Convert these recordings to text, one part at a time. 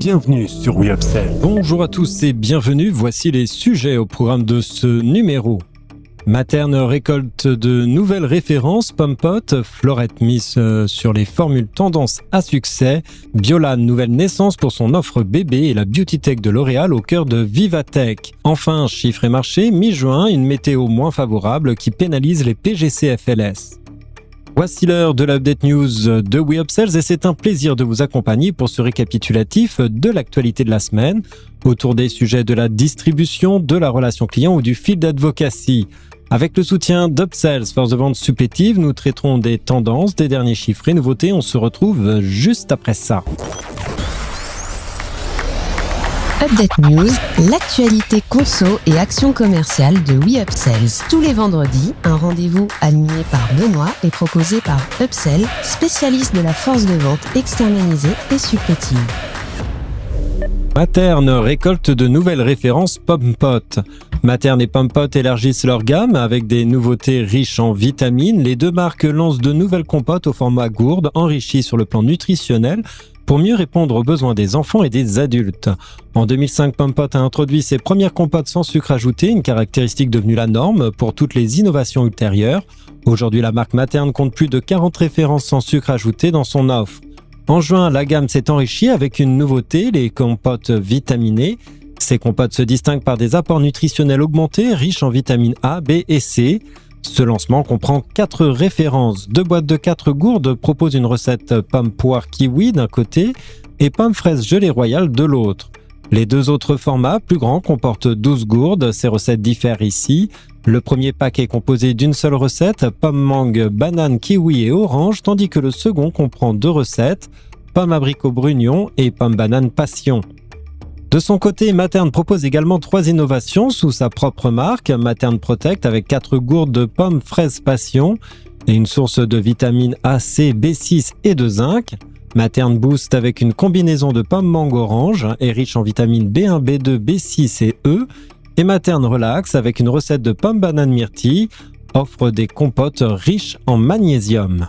bienvenue sur We Upsell. Bonjour à tous et bienvenue, voici les sujets au programme de ce numéro. Materne récolte de nouvelles références, Pompot, Florette mise sur les formules tendance à succès, Biolan, nouvelle naissance pour son offre bébé et la Beauty Tech de L'Oréal au cœur de Vivatech. Enfin, chiffres et marchés, mi-juin, une météo moins favorable qui pénalise les PGC FLS. Voici l'heure de l'Update News de We Upsells et c'est un plaisir de vous accompagner pour ce récapitulatif de l'actualité de la semaine autour des sujets de la distribution, de la relation client ou du field advocacy. Avec le soutien d'Upsells, force de vente supplétive, nous traiterons des tendances, des derniers chiffres et nouveautés. On se retrouve juste après ça. Update News, l'actualité conso et action commerciale de We Upsells. Tous les vendredis, un rendez-vous animé par Benoît et proposé par Upsell, spécialiste de la force de vente externalisée et supplétive. Materne récolte de nouvelles références Pompot. Materne et Pompot élargissent leur gamme avec des nouveautés riches en vitamines. Les deux marques lancent de nouvelles compotes au format gourde, enrichies sur le plan nutritionnel, pour mieux répondre aux besoins des enfants et des adultes. En 2005, Pompot a introduit ses premières compotes sans sucre ajouté, une caractéristique devenue la norme pour toutes les innovations ultérieures. Aujourd'hui, la marque Materne compte plus de 40 références sans sucre ajouté dans son offre. En juin, la gamme s'est enrichie avec une nouveauté, les compotes vitaminées. Ces compotes se distinguent par des apports nutritionnels augmentés, riches en vitamines A, B et C. Ce lancement comprend 4 références. 2 boîtes de 4 gourdes proposent une recette pomme poire kiwi d'un côté et pomme fraise gelée royale de l'autre. Les 2 autres formats, plus grands, comportent 12 gourdes. Ces recettes diffèrent ici. Le premier pack est composé d'une seule recette, pomme mangue, banane, kiwi et orange, tandis que le second comprend 2 recettes, pomme abricot brugnon et pomme banane passion. De son côté, Materne propose également 3 innovations sous sa propre marque, Materne Protect avec 4 gourdes de pommes fraises passion et une source de vitamines A, C, B6 et de zinc. Materne Boost avec une combinaison de pommes mangue orange et riche en vitamines B1, B2, B6 et E. Et Materne Relax avec une recette de pommes banane myrtille offre des compotes riches en magnésium.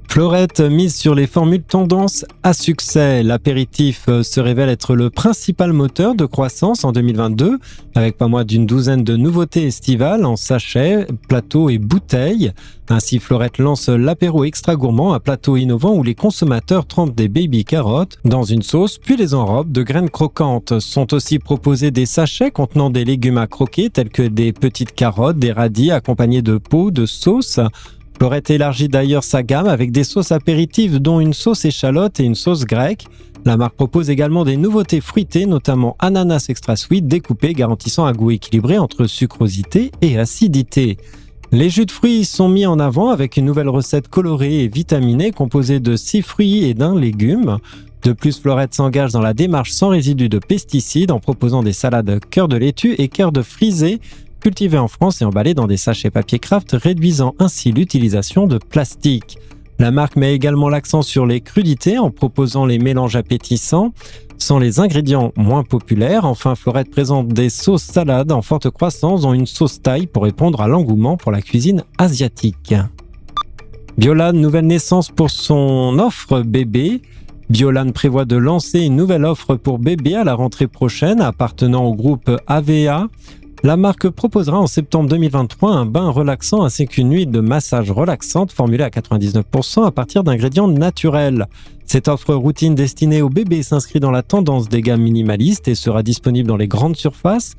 Florette mise sur les formules tendance à succès. L'apéritif se révèle être le principal moteur de croissance en 2022, avec pas moins d'une douzaine de nouveautés estivales en sachets, plateaux et bouteilles. Ainsi, Florette lance l'apéro extra gourmand, un plateau innovant où les consommateurs trempent des baby carottes dans une sauce, puis les enrobent de graines croquantes. Sont aussi proposés des sachets contenant des légumes à croquer, tels que des petites carottes, des radis accompagnés de pots, de sauce. Florette élargit d'ailleurs sa gamme avec des sauces apéritives dont une sauce échalote et une sauce grecque. La marque propose également des nouveautés fruitées, notamment ananas extra sweet découpé, garantissant un goût équilibré entre sucrosité et acidité. Les jus de fruits sont mis en avant avec une nouvelle recette colorée et vitaminée composée de 6 fruits et d'1 légume. De plus, Florette s'engage dans la démarche sans résidus de pesticides en proposant des salades cœur de laitue et cœur de frisée, cultivés en France et emballés dans des sachets papier craft, réduisant ainsi l'utilisation de plastique. La marque met également l'accent sur les crudités en proposant les mélanges appétissants, sans les ingrédients moins populaires. Enfin, Florette présente des sauces salades en forte croissance, dont une sauce thaï pour répondre à l'engouement pour la cuisine asiatique. Biolan, nouvelle naissance pour son offre bébé. Biolan prévoit de lancer une nouvelle offre pour bébé à la rentrée prochaine, appartenant au groupe AVA. La marque proposera en septembre 2023 un bain relaxant ainsi qu'une huile de massage relaxante formulée à 99% à partir d'ingrédients naturels. Cette offre routine destinée aux bébés s'inscrit dans la tendance des gammes minimalistes et sera disponible dans les grandes surfaces.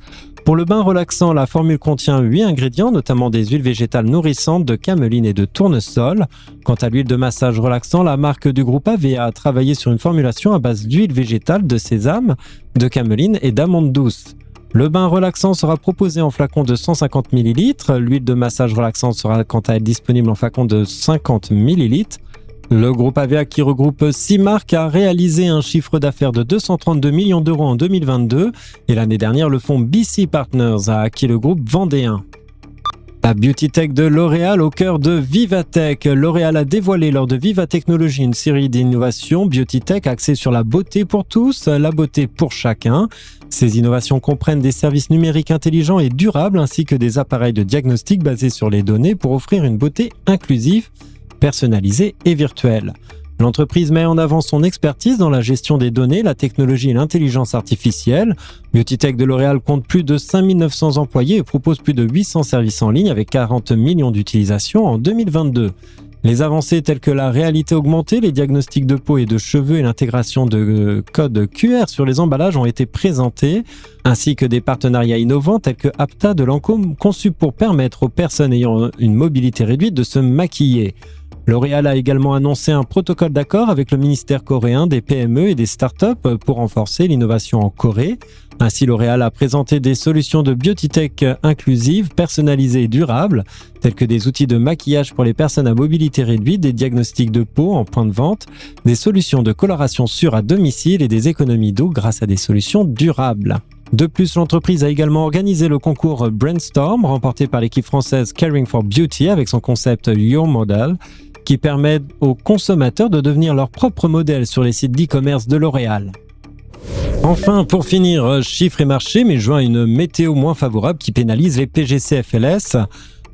Pour le bain relaxant, la formule contient 8 ingrédients, notamment des huiles végétales nourrissantes de cameline et de tournesol. Quant à l'huile de massage relaxant, la marque du groupe AVA a travaillé sur une formulation à base d'huile végétale, de sésame, de cameline et d'amandes douces. Le bain relaxant sera proposé en flacon de 150 ml. L'huile de massage relaxante sera quant à elle disponible en flacon de 50 ml. Le groupe AVA, qui regroupe 6 marques, a réalisé un chiffre d'affaires de 232 millions d'euros en 2022 et l'année dernière, le fonds BC Partners a acquis le groupe vendéen. La Beauty Tech de L'Oréal au cœur de Vivatech. L'Oréal a dévoilé lors de Viva Technologies une série d'innovations Beauty Tech axées sur la beauté pour tous, la beauté pour chacun. Ces innovations comprennent des services numériques intelligents et durables ainsi que des appareils de diagnostic basés sur les données pour offrir une beauté inclusive, personnalisée et virtuelle. L'entreprise met en avant son expertise dans la gestion des données, la technologie et l'intelligence artificielle. Beautytech de L'Oréal compte plus de 5900 employés et propose plus de 800 services en ligne avec 40 millions d'utilisations en 2022. Les avancées telles que la réalité augmentée, les diagnostics de peau et de cheveux et l'intégration de codes QR sur les emballages ont été présentés, ainsi que des partenariats innovants tels que Apta de Lancôme conçus pour permettre aux personnes ayant une mobilité réduite de se maquiller. L'Oréal a également annoncé un protocole d'accord avec le ministère coréen des PME et des startups pour renforcer l'innovation en Corée. Ainsi, L'Oréal a présenté des solutions de beauty-tech inclusives, personnalisées et durables, telles que des outils de maquillage pour les personnes à mobilité réduite, des diagnostics de peau en point de vente, des solutions de coloration sûre à domicile et des économies d'eau grâce à des solutions durables. De plus, l'entreprise a également organisé le concours Brainstorm, remporté par l'équipe française Caring for Beauty avec son concept Your Model, qui permet aux consommateurs de devenir leur propre modèle sur les sites d'e-commerce de L'Oréal. Enfin, pour finir, chiffres et marchés, mais juin une météo moins favorable qui pénalise les PGC-FLS.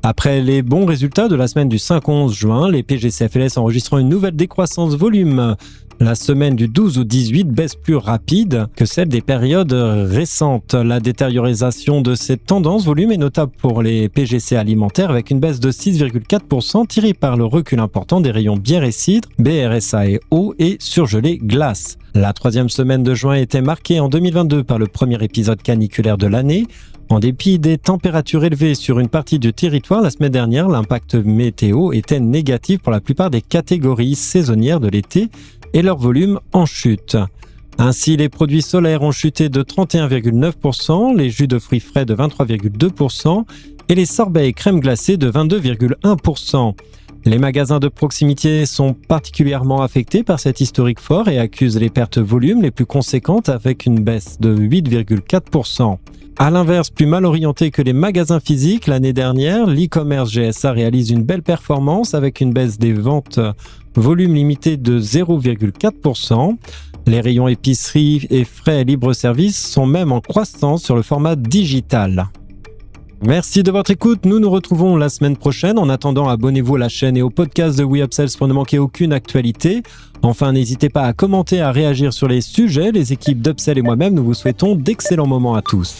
Après les bons résultats de la semaine du 5 au 11 juin, les PGC-FLS enregistrant une nouvelle décroissance volume. La semaine du 12 au 18 baisse plus rapide que celle des périodes récentes. La détériorisation de cette tendance volume est notable pour les PGC alimentaires avec une baisse de 6,4% tirée par le recul important des rayons bière et cidre, BRSA et eau et surgelé glace. La troisième semaine de juin était marquée en 2022 par le premier épisode caniculaire de l'année. En dépit des températures élevées sur une partie du territoire, la semaine dernière, l'impact météo était négatif pour la plupart des catégories saisonnières de l'été et leur volume en chute. Ainsi, les produits solaires ont chuté de 31,9%, les jus de fruits frais de 23,2% et les sorbets et crèmes glacées de 22,1%. Les magasins de proximité sont particulièrement affectés par cet historique fort et accusent les pertes volume les plus conséquentes avec une baisse de 8,4%. À l'inverse, plus mal orienté que les magasins physiques, l'année dernière, l'e-commerce GSA réalise une belle performance avec une baisse des ventes volume limité de 0,4%. Les rayons épicerie et frais libre-service sont même en croissance sur le format digital. Merci de votre écoute, nous nous retrouvons la semaine prochaine. En attendant, abonnez-vous à la chaîne et au podcast de WeUpsells pour ne manquer aucune actualité. Enfin, n'hésitez pas à commenter, à réagir sur les sujets. Les équipes d'Upsell et moi-même, nous vous souhaitons d'excellents moments à tous.